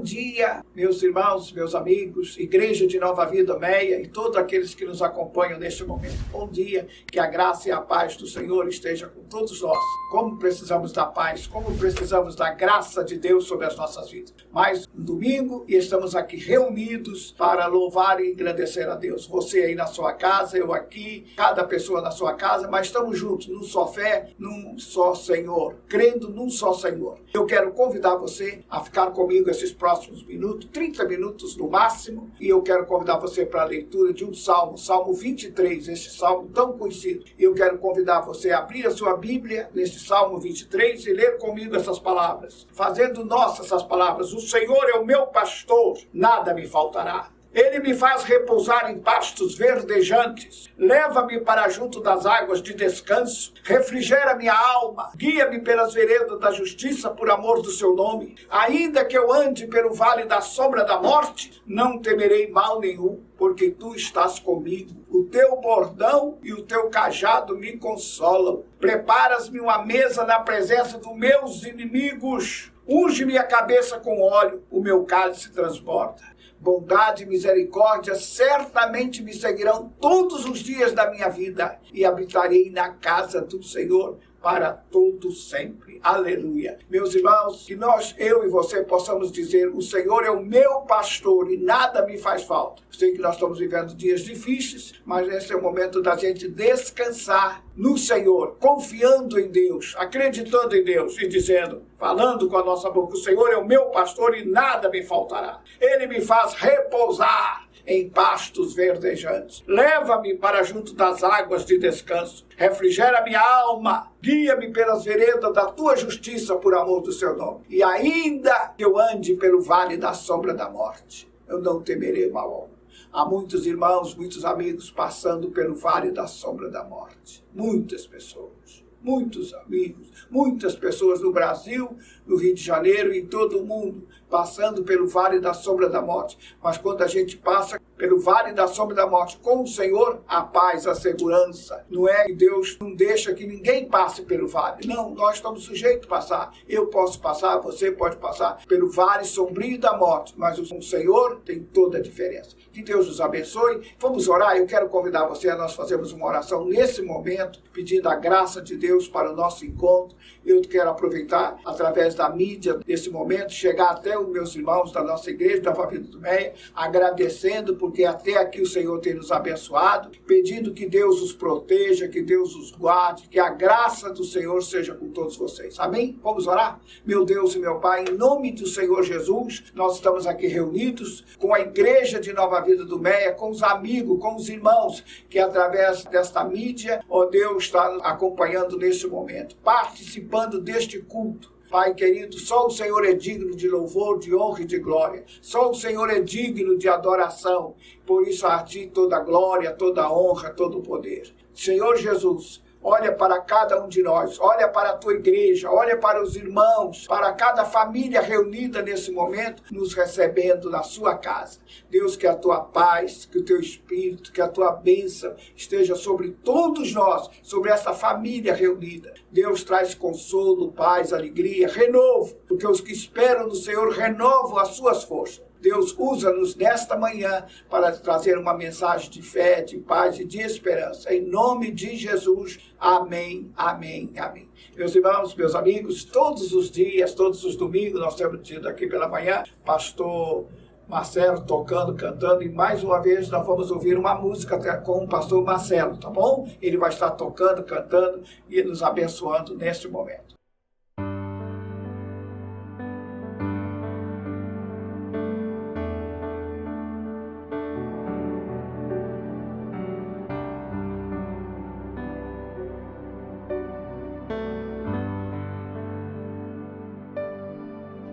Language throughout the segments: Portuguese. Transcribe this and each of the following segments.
dia, meus irmãos, meus amigos, Igreja de Nova Vida Meia e todos aqueles que nos acompanham neste momento. Bom dia, que a graça e a paz do Senhor esteja com todos nós. Como precisamos da paz, como precisamos da graça de Deus sobre as nossas vidas. Mais um domingo e estamos aqui reunidos para louvar e agradecer a Deus. Você aí na sua casa, eu aqui, cada pessoa na sua casa, mas estamos juntos, num só fé, num só Senhor, crendo num só Senhor. Eu quero convidar você a ficar comigo esses próximos minutos, 30 minutos no máximo, e eu quero convidar você para a leitura de um salmo, Salmo 23, este salmo tão conhecido. E eu quero convidar você a abrir a sua Bíblia neste Salmo 23 e ler comigo essas palavras, fazendo nossas essas palavras: o Senhor é o meu pastor, nada me faltará. Ele me faz repousar em pastos verdejantes, leva-me para junto das águas de descanso, refrigera minha alma, guia-me pelas veredas da justiça por amor do seu nome. Ainda que eu ande pelo vale da sombra da morte, não temerei mal nenhum, porque tu estás comigo. O teu bordão e o teu cajado me consolam. Preparas-me uma mesa na presença dos meus inimigos. Unge-me a cabeça com óleo, o meu cálice transborda. Bondade e misericórdia certamente me seguirão todos os dias da minha vida e habitarei na casa do Senhor para todo sempre. Aleluia. Meus irmãos, que eu e você possamos dizer: o Senhor é o meu pastor e nada me faz falta. Eu sei que nós estamos vivendo dias difíceis, mas esse é o momento da gente descansar no Senhor, confiando em Deus, acreditando em Deus e dizendo, falando com a nossa boca: o Senhor é o meu pastor e nada me faltará. Ele me faz repousar em pastos verdejantes. Leva-me para junto das águas de descanso. Refrigera minha alma. Guia-me pelas veredas da tua justiça por amor do seu nome. E ainda que eu ande pelo vale da sombra da morte, eu não temerei mal algum. Há muitos irmãos, muitos amigos passando pelo vale da sombra da morte. Muitas pessoas. Muitos amigos, muitas pessoas no Brasil, no Rio de Janeiro e em todo o mundo, passando pelo vale da sombra da morte. Mas quando a gente passa pelo vale da sombra da morte com o Senhor, a paz, a segurança. Não é que Deus não deixa que ninguém passe pelo vale. Não, nós estamos sujeitos a passar. Eu posso passar, você pode passar pelo vale sombrio da morte. Mas o Senhor tem toda a diferença. Que Deus nos abençoe. Vamos orar. Eu quero convidar você a nós fazermos uma oração nesse momento, pedindo a graça de Deus para o nosso encontro. Eu quero aproveitar, através da mídia, desse momento, chegar até os meus irmãos da nossa igreja, da Nova Vida Meia, agradecendo, porque até aqui o Senhor tem nos abençoado, pedindo que Deus os proteja, que Deus os guarde, que a graça do Senhor seja com todos vocês. Amém? Vamos orar? Meu Deus e meu Pai, em nome do Senhor Jesus, nós estamos aqui reunidos com a Igreja de Nova Vida do Meia, com os amigos, com os irmãos, que através desta mídia, ó Deus, está acompanhando neste momento, participando deste culto. Pai querido, só o Senhor é digno de louvor, de honra e de glória. Só o Senhor é digno de adoração. Por isso a ti toda a glória, toda a honra, todo o poder. Senhor Jesus, olha para cada um de nós, olha para a tua igreja, olha para os irmãos, para cada família reunida nesse momento, nos recebendo na sua casa. Deus, que a tua paz, que o teu Espírito, que a tua bênção esteja sobre todos nós, sobre essa família reunida. Deus, traz consolo, paz, alegria, renovo, porque os que esperam no Senhor renovam as suas forças. Deus, usa-nos nesta manhã para trazer uma mensagem de fé, de paz e de esperança. Em nome de Jesus, amém, amém, amém. Meus irmãos, meus amigos, todos os dias, todos os domingos, nós temos tido aqui pela manhã, pastor Marcelo tocando, cantando, e mais uma vez nós vamos ouvir uma música com o pastor Marcelo, tá bom? Ele vai estar tocando, cantando e nos abençoando neste momento.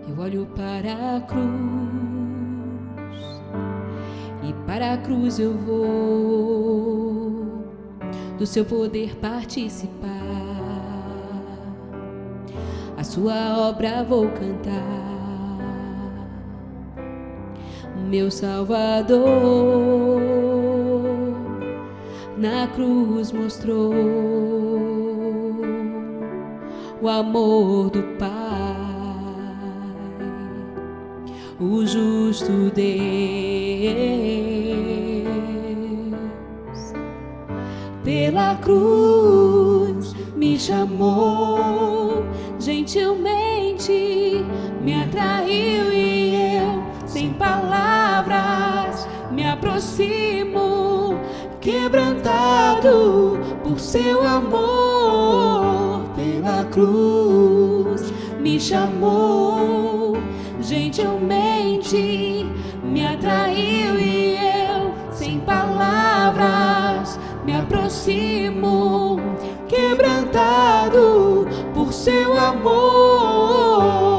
Eu olho para a cruz, e para a cruz eu vou do seu poder participar. A sua obra vou cantar. Meu Salvador na cruz mostrou o amor do Pai. o justo Deus. Pela cruz me chamou, gentilmente me atraiu e eu, sem palavras, me aproximo, quebrantado por seu amor. Pela cruz me chamou, gentilmente me atraiu e eu, sem palavras, me aproximo, quebrantado por seu amor.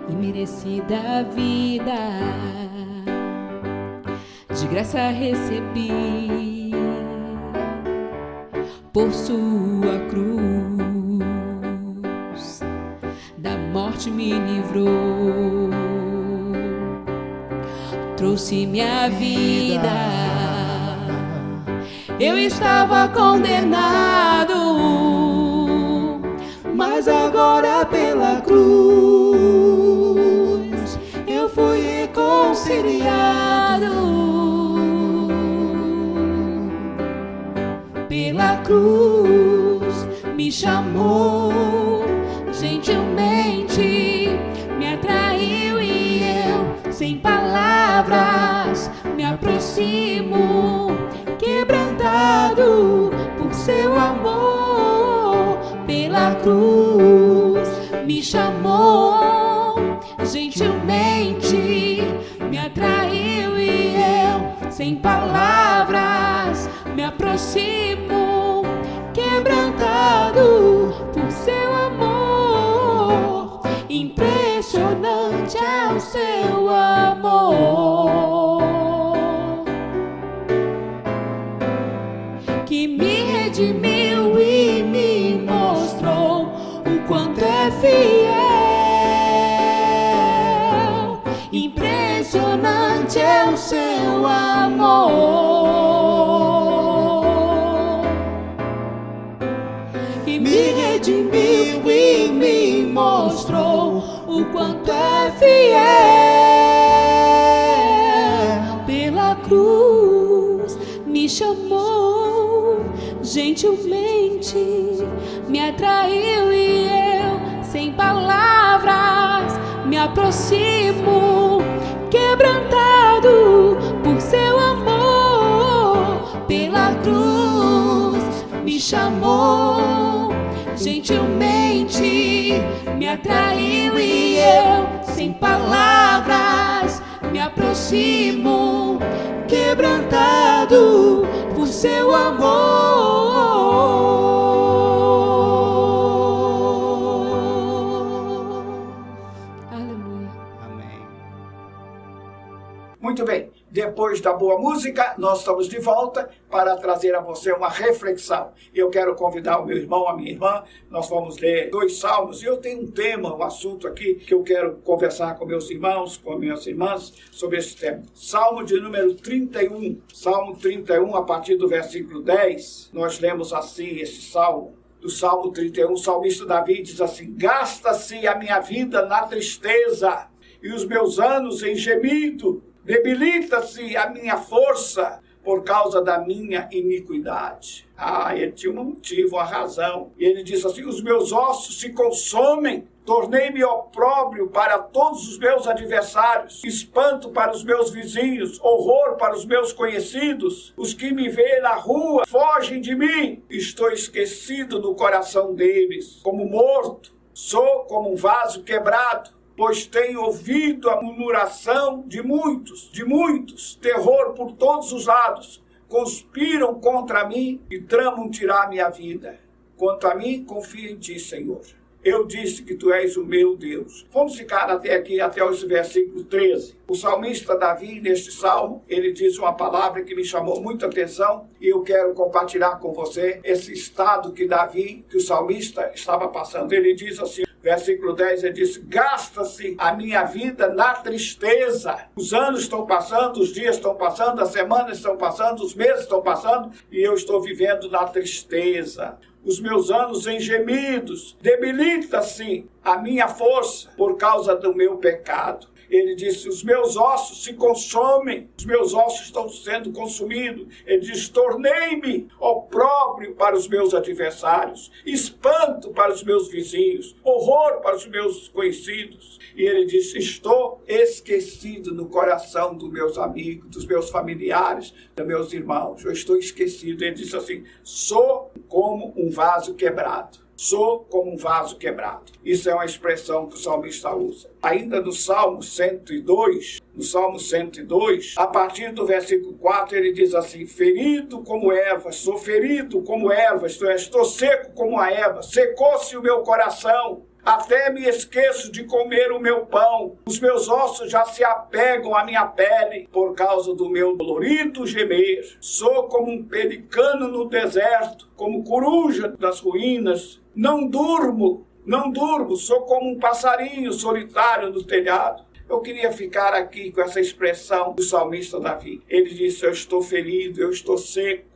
Imerecida vida, de graça recebi, por sua cruz, da morte me livrou, trouxe minha vida. Eu estava condenado, mas agora pela cruz eu fui reconciliado. Pela cruz me chamou, gentilmente me atraiu e eu, sem palavras, me aproximo, quebrantado por seu amor. Pela cruz me chamou, gentilmente me atraiu e eu, sem palavras, me aproximo, quebrantado por seu amor. Impressionante é o seu amor, que me redimiu e me mostrou o quanto é fiel. Impressionante é o seu amor, que me redimiu e me mostrou o quanto é fiel. Pela cruz me chamou, gentilmente me atraiu e eu, sem palavras, me aproximo, quebrantado por seu amor. Pela cruz me chamou, gentilmente me atraiu e eu, sem palavras, me aproximo, quebrantado por seu amor. Aleluia. Amém. Muito bem, depois da boa música, nós estamos de volta para trazer a você uma reflexão. Eu quero convidar o meu irmão, a minha irmã, nós vamos ler 2 salmos, e eu tenho um tema, um assunto aqui, que eu quero conversar com meus irmãos, com minhas irmãs, sobre esse tema. Salmo de número 31, Salmo 31, a partir do versículo 10, nós lemos assim esse salmo. Do Salmo 31, o salmista Davi diz assim: gasta-se a minha vida na tristeza, e os meus anos em gemido. Debilita-se a minha força por causa da minha iniquidade. Ele tinha um motivo, uma razão. E ele diz assim: os meus ossos se consomem, tornei-me opróbrio para todos os meus adversários, espanto para os meus vizinhos, horror para os meus conhecidos. Os que me veem na rua fogem de mim. Estou esquecido no coração deles, como morto. Sou como um vaso quebrado, pois tenho ouvido a murmuração de muitos, terror por todos os lados. Conspiram contra mim e tramam tirar minha vida. Quanto a mim, confio em ti, Senhor. Eu disse que tu és o meu Deus. Vamos ficar até aqui, até esse versículo 13. O salmista Davi, neste salmo, ele diz uma palavra que me chamou muita atenção e eu quero compartilhar com você esse estado que Davi, que o salmista estava passando. Ele diz assim, versículo 10, ele diz: gasta-se a minha vida na tristeza. Os anos estão passando, os dias estão passando, as semanas estão passando, os meses estão passando, e eu estou vivendo na tristeza. Os meus anos em gemidos, debilita-se a minha força por causa do meu pecado. Ele disse: os meus ossos se consomem, os meus ossos estão sendo consumidos. Ele diz: tornei-me opróbrio para os meus adversários, espanto para os meus vizinhos, horror para os meus conhecidos. E ele disse: estou esquecido no coração dos meus amigos, dos meus familiares, dos meus irmãos. Eu estou esquecido. Ele disse assim: sou como um vaso quebrado. Sou como um vaso quebrado. Isso é uma expressão que o salmista usa. Ainda no Salmo 102, a partir do versículo 4, ele diz assim: ferido como erva, sou ferido como erva, isto é, estou seco como a erva, secou-se o meu coração. Até me esqueço de comer o meu pão. Os meus ossos já se apegam à minha pele por causa do meu dolorido gemer. Sou como um pelicano no deserto, como coruja das ruínas. Não durmo, sou como um passarinho solitário no telhado. Eu queria ficar aqui com essa expressão do salmista Davi. Ele disse: eu estou ferido, eu estou seco.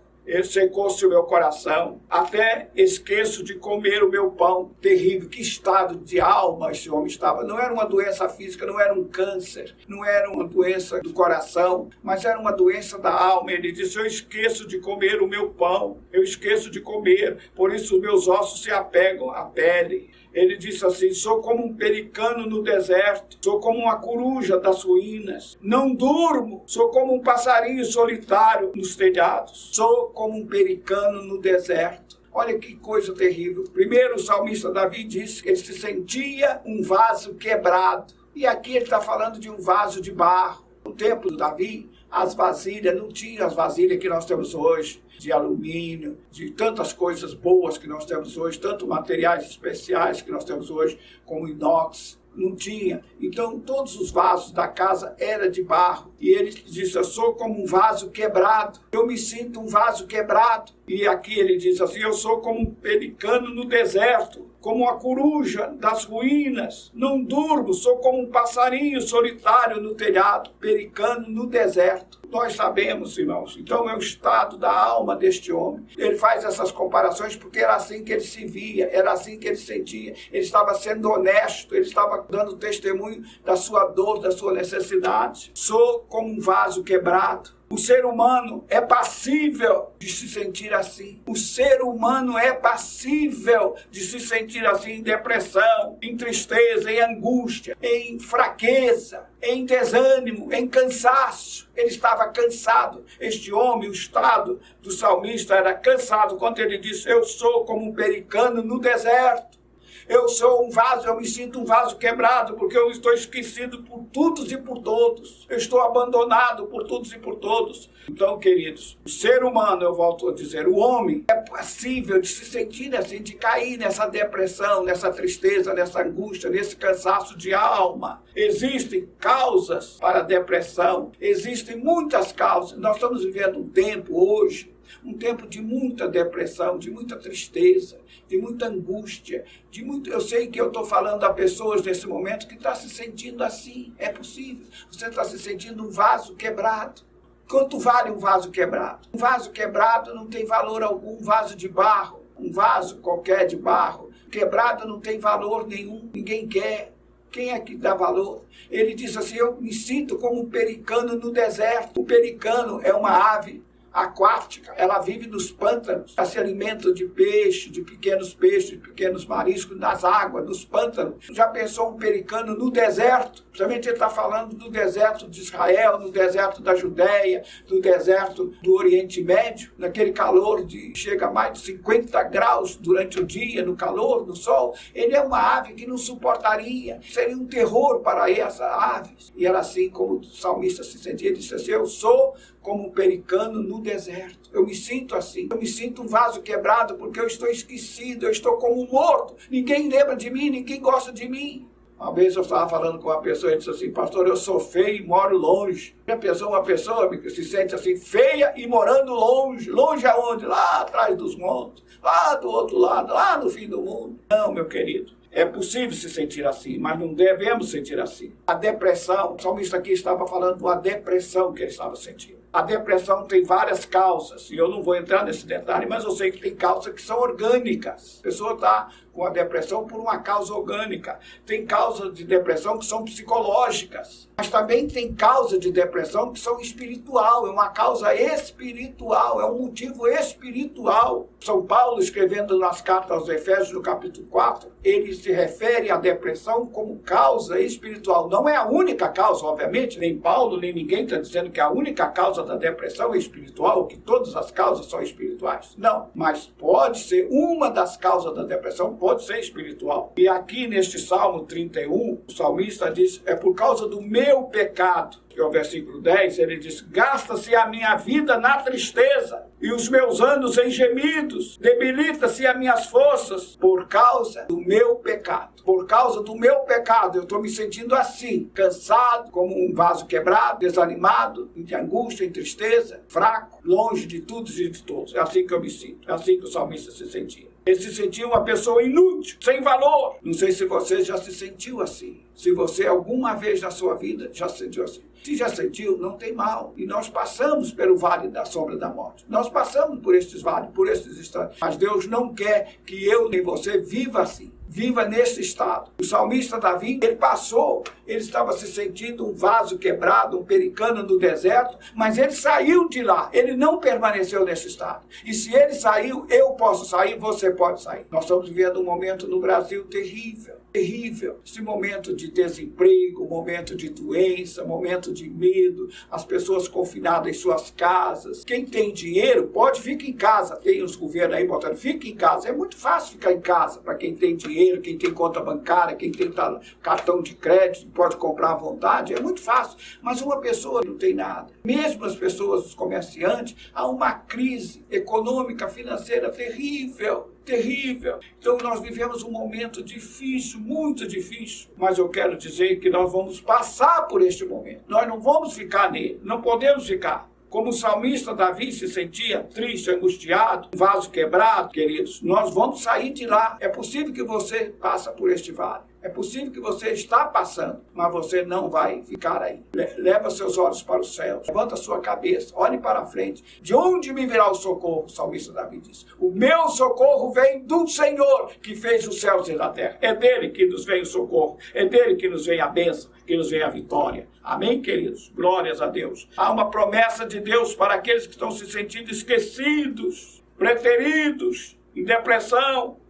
Secou-se o meu coração, até esqueço de comer o meu pão. Terrível, que estado de alma esse homem estava. Não era uma doença física, não era um câncer, não era uma doença do coração, mas era uma doença da alma. Ele disse: eu esqueço de comer o meu pão, eu esqueço de comer, por isso os meus ossos se apegam à pele. Ele disse assim: sou como um pelicano no deserto, sou como uma coruja das ruínas. Não durmo, sou como um passarinho solitário nos telhados. Sou como um pelicano no deserto. Olha que coisa terrível. Primeiro, o salmista Davi disse que ele se sentia um vaso quebrado. E aqui ele está falando de um vaso de barro. No tempo de Davi, as vasilhas, não tinham as vasilhas que nós temos hoje, de alumínio, de tantas coisas boas que nós temos hoje, tanto materiais especiais que nós temos hoje, como inox. Não tinha. Então, todos os vasos da casa eram de barro. E ele disse: eu sou como um vaso quebrado. Eu me sinto um vaso quebrado. E aqui ele diz assim: eu sou como um pelicano no deserto, como uma coruja das ruínas. Não durmo, sou como um passarinho solitário no telhado, pelicano no deserto. Nós sabemos, irmãos, então é o estado da alma deste homem. Ele faz essas comparações porque era assim que ele se via, era assim que ele sentia. Ele estava sendo honesto, ele estava dando testemunho da sua dor, da sua necessidade. Sou como um vaso quebrado. O ser humano é passível de se sentir assim. O ser humano é passível de se sentir assim em depressão, em tristeza, em angústia, em fraqueza, em desânimo, em cansaço. Ele estava cansado. Este homem, o estado do salmista era cansado quando ele disse: eu sou como um pelicano no deserto. Eu sou um vaso, eu me sinto um vaso quebrado, porque eu estou esquecido por todos e por todos. Eu estou abandonado por todos e por todos. Então, queridos, o ser humano, eu volto a dizer, o homem é passível de se sentir assim, de cair nessa depressão, nessa tristeza, nessa angústia, nesse cansaço de alma. Existem causas para a depressão, existem muitas causas. Nós estamos vivendo um tempo hoje, um tempo de muita depressão, de muita tristeza, de muita angústia, de muito. Eu sei que eu estou falando a pessoas nesse momento que estão se sentindo assim. É possível. Você está se sentindo um vaso quebrado. Quanto vale um vaso quebrado? Um vaso quebrado não tem valor algum. Um vaso de barro, um vaso qualquer de barro, quebrado não tem valor nenhum. Ninguém quer. Quem é que dá valor? Ele diz assim: eu me sinto como um pelicano no deserto. O pelicano é uma ave aquática, ela vive nos pântanos, ela se alimenta de peixe, de pequenos mariscos nas águas, nos pântanos. Já pensou um pelicano no deserto? Principalmente ele está falando do deserto de Israel, no deserto da Judéia, no deserto do Oriente Médio, naquele calor de chega a mais de 50 graus durante o dia, no calor, no sol. Ele é uma ave que não suportaria, seria um terror para essa ave. E era assim como o salmista se sentia. Ele disse assim: eu sou como um pelicano no deserto. Eu me sinto assim. Eu me sinto um vaso quebrado porque eu estou esquecido, eu estou como morto. Ninguém lembra de mim, ninguém gosta de mim. Uma vez eu estava falando com uma pessoa e disse assim: pastor, eu sou feio e moro longe. Já pensou uma pessoa que se sente assim, feia e morando longe? Longe aonde? Lá atrás dos montes, lá do outro lado, lá no fim do mundo. Não, meu querido. É possível se sentir assim, mas não devemos sentir assim. A depressão, o salmista aqui estava falando da depressão que ele estava sentindo. A depressão tem várias causas, e eu não vou entrar nesse detalhe, mas eu sei que tem causas que são orgânicas. A pessoa está com a depressão por uma causa orgânica. Tem causas de depressão que são psicológicas, mas também tem causas de depressão que são espiritual, é uma causa espiritual, é um motivo espiritual. São Paulo, escrevendo nas cartas aos Efésios, no capítulo 4, ele se refere à depressão como causa espiritual. Não é a única causa, obviamente, nem Paulo, nem ninguém está dizendo que a única causa da depressão é espiritual, ou que todas as causas são espirituais. Não, mas pode ser uma das causas da depressão, pode ser espiritual. E aqui neste Salmo 31, o salmista diz, é por causa do meu pecado, que é o versículo 10, ele diz, gasta-se a minha vida na tristeza, e os meus anos em gemidos, debilita-se as minhas forças, por causa do meu pecado. Por causa do meu pecado, eu estou me sentindo assim, cansado, como um vaso quebrado, desanimado, em angústia, em tristeza, fraco, longe de tudo e de todos. É assim que eu me sinto, é assim que o salmista se sentia. Ele se sentia uma pessoa inútil, sem valor. Não sei se você já se sentiu assim. Se você alguma vez na sua vida já se sentiu assim. Se já sentiu, não tem mal. E nós passamos pelo vale da sombra da morte. Nós passamos por estes vales, por estes instantes. Mas Deus não quer que eu nem você viva assim. Viva nesse estado. O salmista Davi, ele passou, ele estava se sentindo um vaso quebrado, um pericano no deserto, mas ele saiu de lá, ele não permaneceu nesse estado. E se ele saiu, eu posso sair, você pode sair. Nós estamos vivendo um momento no Brasil terrível, terrível. Esse momento de desemprego, momento de doença, momento de medo, as pessoas confinadas em suas casas. Quem tem dinheiro pode ficar em casa. Tem os governos aí botando, fica em casa. É muito fácil ficar em casa para quem tem dinheiro, quem tem conta bancária, quem tem cartão de crédito, pode comprar à vontade, é muito fácil. Mas uma pessoa não tem nada. Mesmo as pessoas, os comerciantes, há uma crise econômica, financeira terrível. Terrível. Então nós vivemos um momento difícil, muito difícil. Mas eu quero dizer que nós vamos passar por este momento. Nós não vamos ficar nele, não podemos ficar. Como o salmista Davi se sentia triste, angustiado, vaso quebrado, queridos, nós vamos sair de lá. É possível que você passe por este vale. É possível que você está passando, mas você não vai ficar aí. Leva seus olhos para os céus, levanta sua cabeça, olhe para a frente. De onde me virá o socorro? O salmista Davi diz. O meu socorro vem do Senhor, que fez os céus e a terra. É dele que nos vem o socorro, é dele que nos vem a bênção, que nos vem a vitória. Amém, queridos? Glórias a Deus. Há uma promessa de Deus para aqueles que estão se sentindo esquecidos, preteridos, em depressão.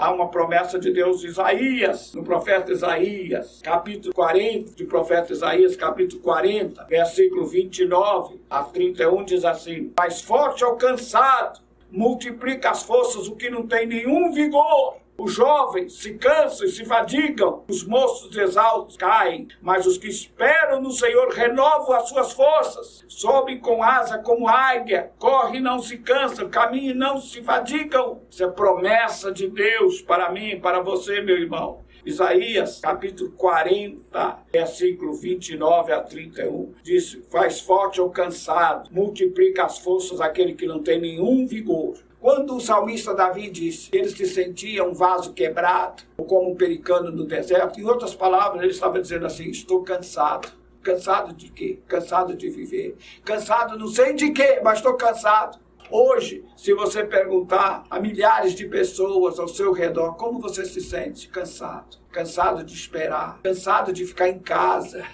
Há uma promessa de Deus, Isaías, no profeta Isaías, capítulo 40, de profeta Isaías, capítulo 40, versículo 29 a 31, diz assim, mais forte é o cansado, multiplica as forças o que não tem nenhum vigor. Os jovens se cansam e se fadigam, os moços exaustos caem, mas os que esperam no Senhor renovam as suas forças, sobem com asa como águia, correm e não se cansam, caminham e não se fadigam. Isso é promessa de Deus para mim e para você, meu irmão. Isaías, capítulo 40, versículo 29 a 31, diz, faz forte ao cansado, multiplica as forças àquele que não tem nenhum vigor. Quando o salmista Davi disse que ele se sentia um vaso quebrado, ou como um pericano no deserto, em outras palavras, ele estava dizendo assim, estou cansado. Cansado de quê? Cansado de viver. Cansado não sei de quê, mas estou cansado. Hoje, se você perguntar a milhares de pessoas ao seu redor, como você se sente? Cansado. Cansado de esperar. Cansado de ficar em casa.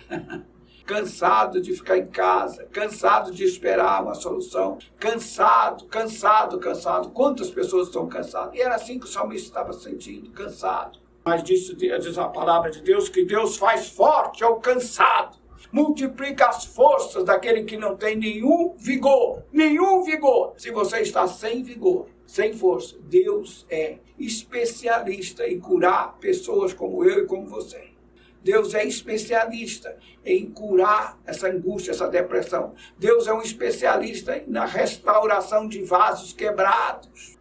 Cansado de ficar em casa, cansado de esperar uma solução, cansado. Quantas pessoas estão cansadas? E era assim que o salmista estava sentindo, cansado. Mas diz a palavra de Deus que Deus faz forte ao cansado, multiplica as forças daquele que não tem nenhum vigor. Nenhum vigor. Se você está sem vigor, sem força, Deus é especialista em curar pessoas como eu e como você. Deus é especialista em curar essa angústia, essa depressão. Deus é um especialista na restauração de vasos quebrados.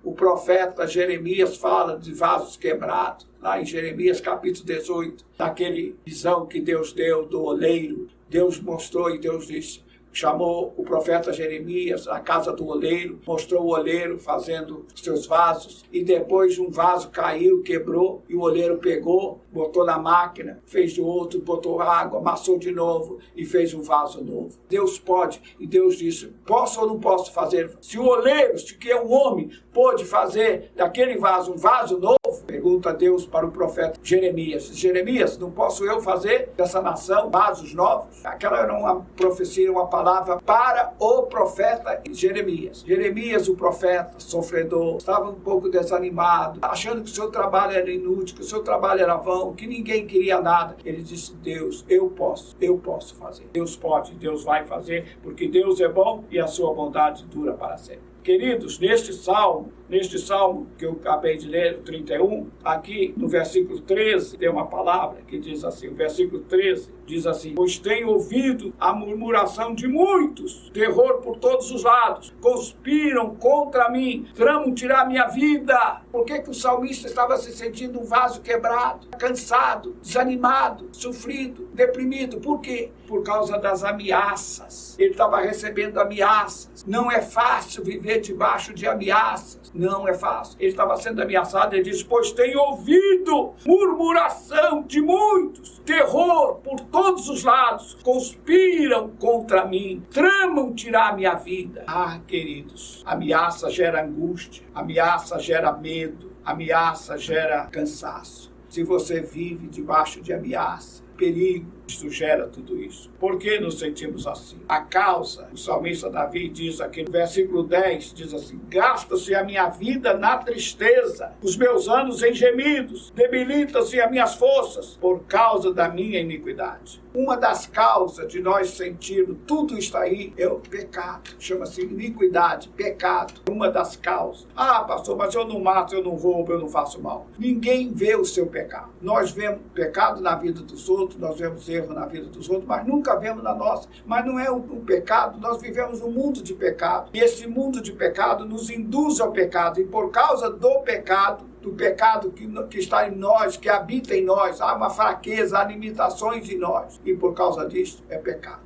O profeta Jeremias fala de vasos quebrados, lá em Jeremias capítulo 18, naquele visão que Deus deu do oleiro. Deus mostrou e Deus disse, chamou o profeta Jeremias na casa do oleiro, mostrou o oleiro fazendo seus vasos, e depois um vaso caiu, quebrou, e o oleiro pegou, botou na máquina, fez de outro, botou água, amassou de novo e fez um vaso novo. Deus pode, e Deus disse, posso ou não posso fazer? Se o oleiro, se que é um homem, pôde fazer daquele vaso um vaso novo, pergunta Deus para o profeta Jeremias. Jeremias, não posso eu fazer dessa nação vasos novos? Aquela era uma profecia, uma palavra para o profeta Jeremias. Jeremias, o profeta, sofredor, estava um pouco desanimado, achando que o seu trabalho era inútil, que o seu trabalho era vão, que ninguém queria nada. Ele disse, Deus, eu posso fazer. Deus pode, Deus vai fazer, porque Deus é bom e a sua bondade dura para sempre. Queridos, neste salmo que eu acabei de ler, o 31, aqui no versículo 13, tem uma palavra que diz assim, o versículo 13 diz assim, pois tenho ouvido a murmuração de muitos, terror por todos os lados, conspiram contra mim, tramam tirar minha vida. Por que o salmista estava se sentindo um vaso quebrado, cansado, desanimado, sofrido, deprimido? Por quê? Por causa das ameaças. Ele estava recebendo ameaças. Não é fácil viver debaixo de ameaças. Não é fácil. Ele estava sendo ameaçado, ele diz, pois tenho ouvido murmuração de muitos, terror por todos os lados, conspiram contra mim, tramam tirar minha vida. Ah, queridos, ameaça gera angústia, ameaça gera medo, ameaça gera cansaço. Se você vive debaixo de ameaça, perigo, isso gera tudo isso. Por que nos sentimos assim? A causa, o salmista Davi diz aqui no versículo 10, diz assim, gasta-se a minha vida na tristeza, os meus anos em gemidos, debilitam-se as minhas forças por causa da minha iniquidade. Uma das causas de nós sentirmos tudo isso aí é o pecado. Chama-se iniquidade, pecado. Uma das causas. Ah, pastor, mas eu não mato, eu não roubo, eu não faço mal. Ninguém vê o seu pecado. Nós vemos pecado na vida dos outros, nós vemos erro na vida dos outros, mas nunca vemos na nossa. Mas não é um pecado, nós vivemos um mundo de pecado. E esse mundo de pecado nos induz ao pecado. E por causa do pecado que está em nós, que habita em nós, há uma fraqueza, há limitações em nós. E por causa disso, é pecado.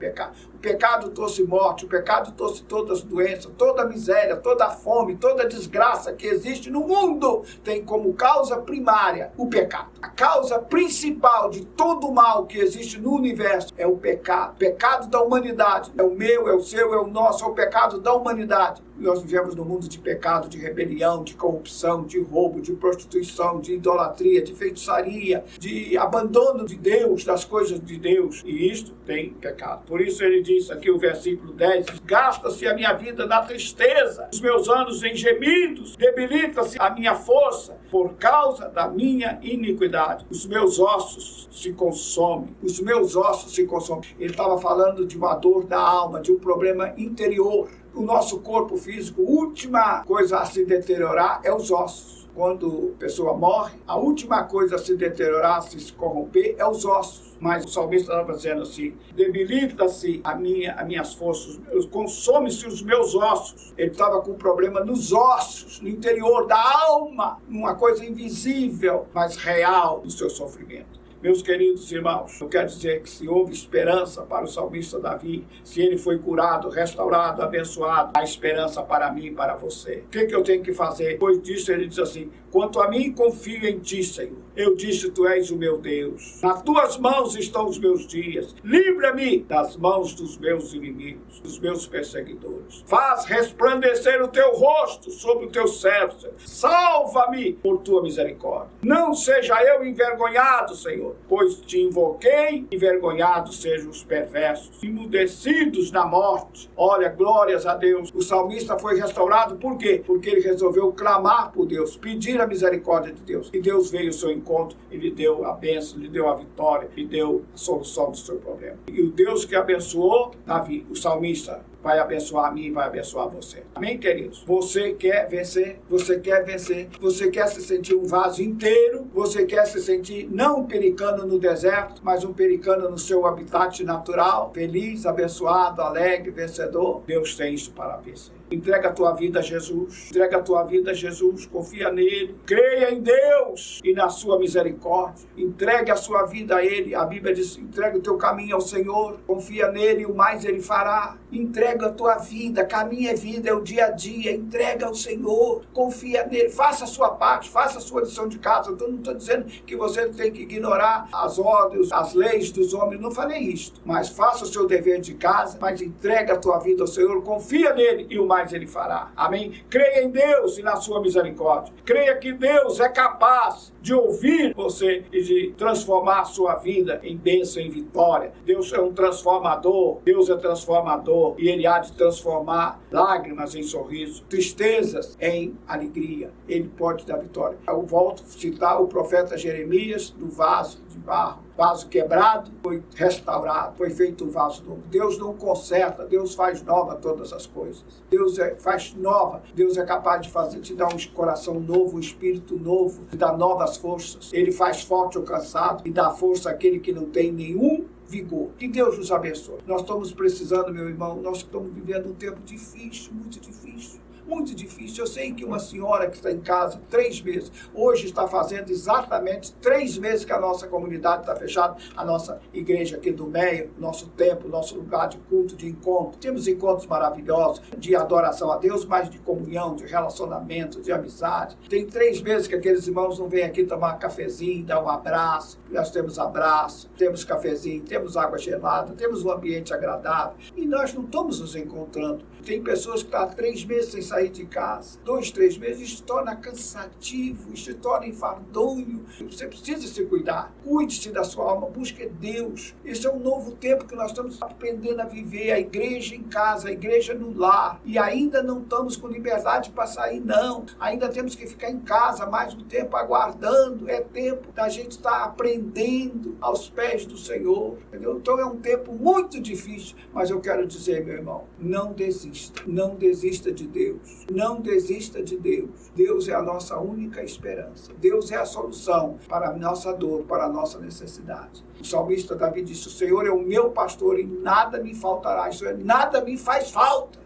O pecado trouxe morte, o pecado trouxe todas as doenças, toda a miséria, toda a fome, toda a desgraça que existe no mundo, tem como causa primária o pecado. A causa principal de todo o mal que existe no universo é o pecado. O pecado da humanidade. É o meu, é o seu, é o nosso, é o pecado da humanidade. Nós vivemos num mundo de pecado, de rebelião, de corrupção, de roubo, de prostituição, de idolatria, de feitiçaria, de abandono de Deus, das coisas de Deus. E isto tem pecado. Por isso ele diz aqui o versículo 10, gasta-se a minha vida na tristeza, os meus anos em gemidos, debilita-se a minha força por causa da minha iniquidade. Os meus ossos se consomem. Os meus ossos se consomem. Ele estava falando de uma dor da alma, de um problema interior. O nosso corpo físico, a última coisa a se deteriorar é os ossos. Quando a pessoa morre, a última coisa a se deteriorar, a se corromper, é os ossos. Mas o salmista estava dizendo assim, debilita-se as minhas forças, consome-se os meus ossos. Ele estava com um problema nos ossos, no interior da alma, uma coisa invisível, mas real do seu sofrimento. Meus queridos irmãos, eu quero dizer que se houve esperança para o salmista Davi, se ele foi curado, restaurado, abençoado, há esperança para mim e para você. O que eu tenho que fazer? Depois disso ele diz assim, quanto a mim confio em ti, Senhor. Eu disse, tu és o meu Deus. Nas tuas mãos estão os meus dias. Livra-me das mãos dos meus inimigos, dos meus perseguidores. Faz resplandecer o teu rosto sobre o teu servo. Salva-me por tua misericórdia. Não seja eu envergonhado, Senhor, pois te invoquei, envergonhados sejam os perversos, emudecidos na morte. Olha, glórias a Deus. O salmista foi restaurado, por quê? Porque ele resolveu clamar por Deus, pedir a misericórdia de Deus. E Deus veio ao seu encontro, ele deu a bênção, lhe deu a vitória, lhe deu a solução do seu problema. E o Deus que abençoou Davi, o salmista, vai abençoar a mim e vai abençoar você. Amém, queridos? Você quer vencer? Você quer vencer? Você quer se sentir um vaso inteiro? Você quer se sentir não um pelicano no deserto, mas um pelicano no seu habitat natural? Feliz, abençoado, alegre, vencedor? Deus tem isso para vencer. Entrega a tua vida a Jesus. Entrega a tua vida a Jesus. Confia nele. Creia em Deus e na sua misericórdia. Entregue a sua vida a ele. A Bíblia diz, entrega o teu caminho ao Senhor. Confia nele e o mais ele fará. Entrega a tua vida. Caminho é vida, é o dia a dia. Entrega ao Senhor. Confia nele. Faça a sua parte. Faça a sua lição de casa. Eu não estou dizendo que você tem que ignorar as ordens, as leis dos homens. Não falei isto. Mas faça o seu dever de casa. Mas entrega a tua vida ao Senhor. Confia nele e o mais ele fará. Amém? Creia em Deus e na sua misericórdia. Creia que Deus é capaz de ouvir você e de transformar a sua vida em bênção, em vitória. Deus é um transformador. Deus é transformador e ele há de transformar lágrimas em sorriso, tristezas em alegria. Ele pode dar vitória. Eu volto a citar o profeta Jeremias do vaso de barro. Vaso quebrado foi restaurado, foi feito um vaso novo. Deus não conserta, Deus faz nova todas as coisas. Deus faz nova, Deus é capaz de fazer, te dar um coração novo, um espírito novo, te dar novas forças. Ele faz forte o cansado e dá força àquele que não tem nenhum vigor. Que Deus nos abençoe. Nós estamos precisando, meu irmão, nós estamos vivendo um tempo difícil, muito difícil. Muito difícil. Eu sei que uma senhora que está em casa 3 meses, hoje está fazendo exatamente 3 meses que a nossa comunidade está fechada, a nossa igreja aqui do Meia, nosso templo, nosso lugar de culto, de encontro. Temos encontros maravilhosos de adoração a Deus, mas de comunhão, de relacionamento, de amizade. Tem 3 meses que aqueles irmãos não vêm aqui tomar um cafezinho, dar um abraço. Nós temos abraço, temos cafezinho, temos água gelada, temos um ambiente agradável. E nós não estamos nos encontrando. Tem pessoas que estão há 3 meses sem sair de casa, 2, 3 meses, isso se torna cansativo, isso se torna enfadonho. Você precisa se cuidar, cuide-se da sua alma, busque Deus. Esse é um novo tempo que nós estamos aprendendo a viver, a igreja em casa, a igreja no lar, e ainda não estamos com liberdade para sair, não. Ainda temos que ficar em casa mais um tempo aguardando. É tempo da gente estar aprendendo aos pés do Senhor, entendeu? Então é um tempo muito difícil, mas eu quero dizer, meu irmão, não desista, não desista de Deus. Não desista de Deus. Deus é a nossa única esperança. Deus é a solução para a nossa dor, para a nossa necessidade. O salmista Davi disse, o Senhor é o meu pastor e nada me faltará. Isso é, nada me faz falta.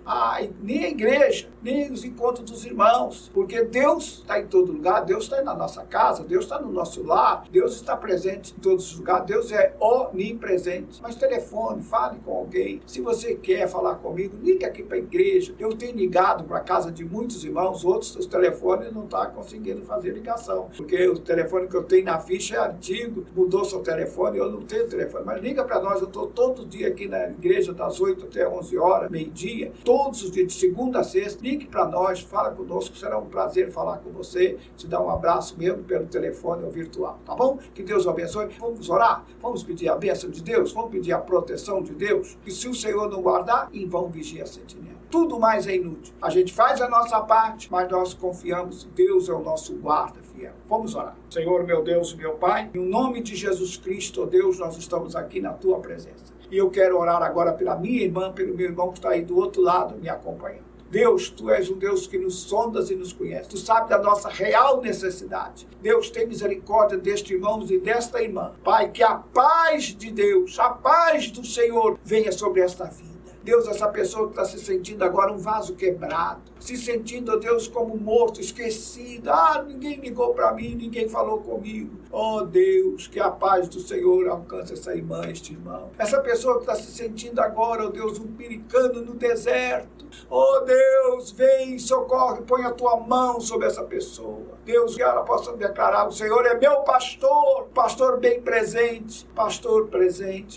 Nem a igreja, nem os encontros dos irmãos. Porque Deus está em todo lugar. Deus está na nossa casa. Deus está no nosso lar. Deus está presente em todos os lugares. Deus é onipresente. Mas telefone, fale com alguém. Se você quer falar comigo, ligue aqui para a igreja. Eu tenho ligado para a casa de muitos irmãos. Outros, os telefones não estão conseguindo fazer ligação. Porque o telefone que eu tenho na ficha é antigo. Mudou seu telefone, eu não tenho telefone. Mas liga para nós. Eu estou todo dia aqui na igreja, das 8 até 11 horas, meio-dia. Todos os dias, de segunda a sexta, ligue para nós, fala conosco, será um prazer falar com você, te dar um abraço mesmo pelo telefone ou virtual, tá bom? Que Deus o abençoe. Vamos orar? Vamos pedir a bênção de Deus? Vamos pedir a proteção de Deus? Que se o Senhor não guardar, em vão vigia a sentinela. Tudo mais é inútil. A gente faz a nossa parte, mas nós confiamos, Deus é o nosso guarda fiel. Vamos orar. Senhor, meu Deus, meu Pai, em nome de Jesus Cristo, ó Deus, nós estamos aqui na Tua presença. E eu quero orar agora pela minha irmã, pelo meu irmão que está aí do outro lado me acompanhando. Deus, Tu és um Deus que nos sondas e nos conhece. Tu sabes da nossa real necessidade. Deus, tem misericórdia deste irmão e desta irmã. Pai, que a paz de Deus, a paz do Senhor venha sobre esta vida. Deus, essa pessoa que está se sentindo agora um vaso quebrado, se sentindo, ó Deus, como morto, esquecido. Ninguém ligou para mim, ninguém falou comigo. Ó Deus, que a paz do Senhor alcance essa irmã, este irmão. Essa pessoa que está se sentindo agora, ó Deus, um pericano no deserto. Ó Deus, vem, socorre, põe a Tua mão sobre essa pessoa. Deus, que ela possa declarar, o Senhor é meu pastor, pastor bem presente,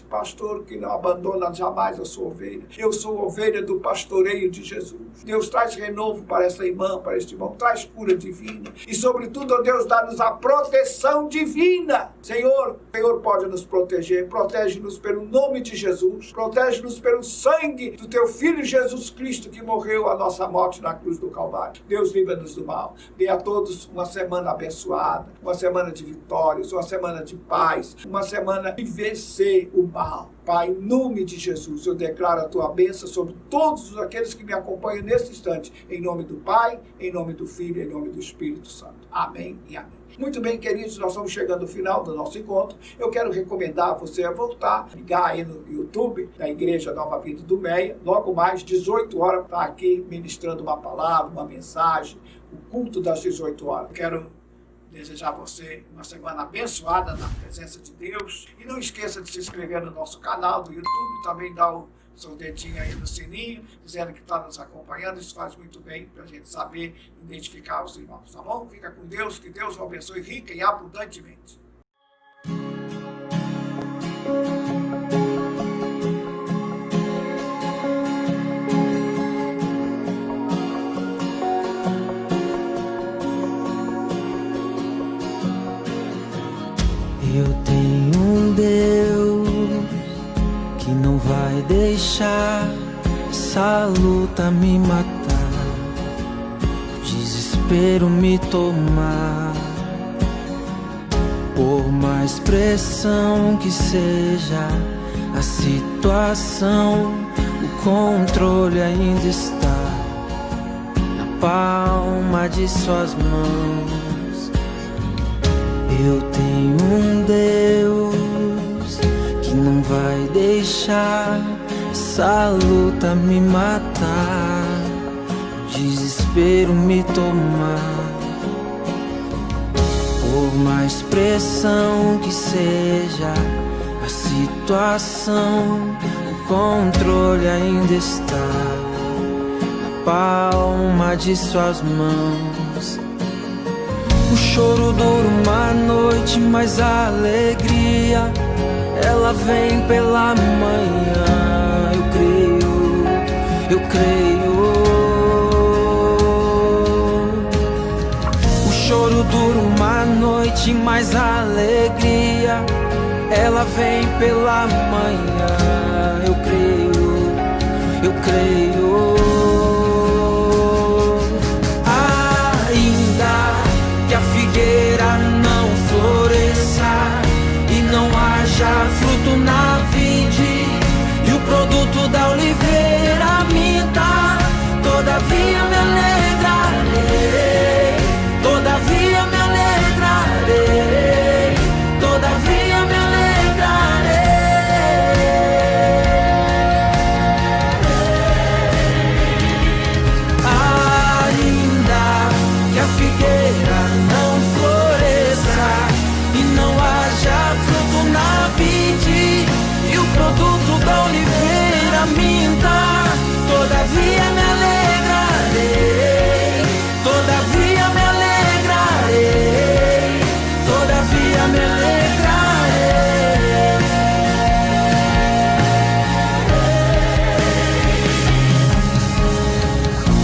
pastor que não abandona jamais a sua ovelha. Eu sou ovelha do pastoreio de Jesus. Deus, traz renovo para essa irmã, para este irmão, traz cura divina. E sobretudo, ó Deus, dá-nos a proteção divina. Senhor, o Senhor pode nos proteger, protege-nos pelo nome de Jesus, protege-nos pelo sangue do Teu Filho Jesus Cristo, que morreu a nossa morte na cruz do Calvário. Deus, livra-nos do mal. Dê a todos uma semana abençoada, uma semana de vitórias, uma semana de paz, uma semana de vencer o mal. Pai, em nome de Jesus, eu declaro a tua bênção sobre todos aqueles que me acompanham nesse instante. Em nome do Pai, em nome do Filho, em nome do Espírito Santo. Amém e amém. Muito bem, queridos, nós estamos chegando ao final do nosso encontro. Eu quero recomendar a você a voltar, ligar aí no YouTube da Igreja Nova Vida do Meia. Logo mais, 18 horas, está aqui ministrando uma palavra, uma mensagem, o culto das 18 horas. Quero desejar a você uma semana abençoada na presença de Deus. E não esqueça de se inscrever no nosso canal do YouTube, também dá o seu dedinho aí no sininho, dizendo que está nos acompanhando. Isso faz muito bem para a gente saber identificar os irmãos, tá bom? Fica com Deus, que Deus o abençoe rica e abundantemente. Eu tenho um Deus que não vai deixar essa luta me matar, o desespero me tomar. Por mais pressão que seja a situação, o controle ainda está na palma de suas mãos. Eu tenho um Deus que não vai deixar essa luta me matar, o desespero me tomar. Por mais pressão que seja a situação, o controle ainda está na palma de suas mãos. O choro dura uma noite, mas a alegria, ela vem pela manhã. Eu creio, eu creio. O choro dura uma noite, mas a alegria, ela vem pela manhã. Eu creio, eu creio. Não floresça e não haja fruto na vide, e o produto da oliveira minta, todavia me alegrarei, todavia me alegrarei, todavia me alegrarei. Ainda que a figueira não floresça e não haja fruto na vide, e o produto da oliveira minta, todavia me alegrarei, todavia me alegrarei, todavia me alegrarei.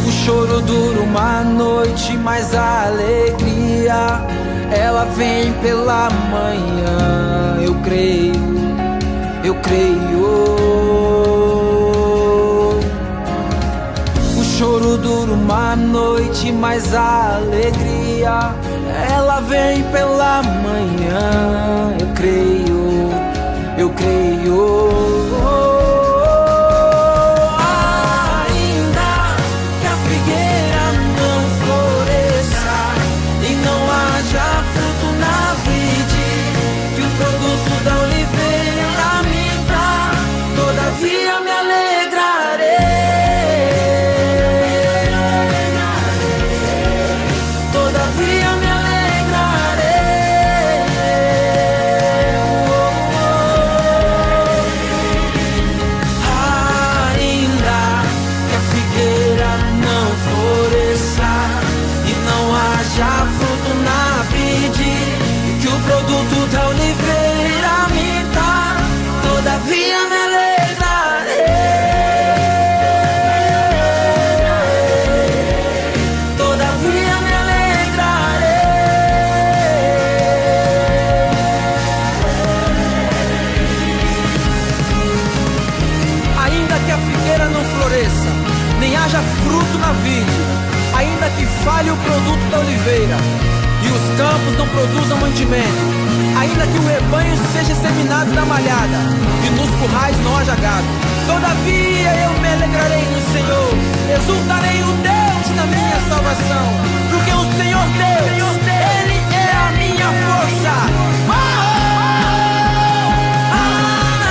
O choro dura uma noite, mas a alegria, ela vem pela manhã. Eu creio, eu creio. O choro dura uma noite, mas a alegria, ela vem pela manhã. Eu creio, eu creio. Todavia me alegrarei, todavia me alegrarei. Ainda que a figueira não floresça e não haja fruto na vide, e que o produto da oliveira minta, todavia me alegrarei. Nem haja fruto na vide, ainda que falhe o produto da oliveira, e os campos não produzam mantimento, ainda que o rebanho seja seminado na malhada, e nos currais haja gado. Todavia eu me alegrarei no Senhor, exultarei o Deus da minha salvação, porque o Senhor Deus, Ele é a minha força.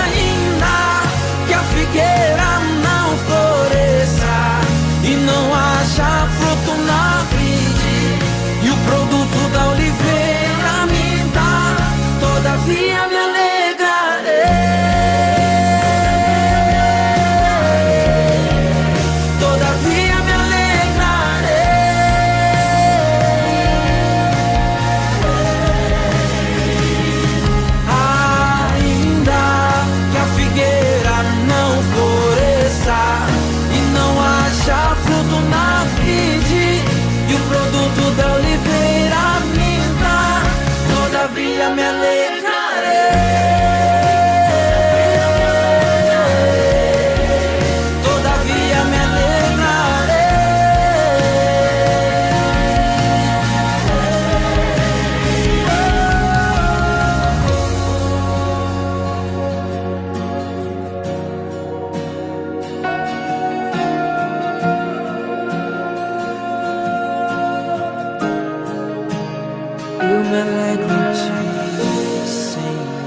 Ainda que a figueira não floresça e não haja fruto na vide, e o produto da oliveira me dá, todavia me alegrarei. Todavia me alegro em ti, Senhor.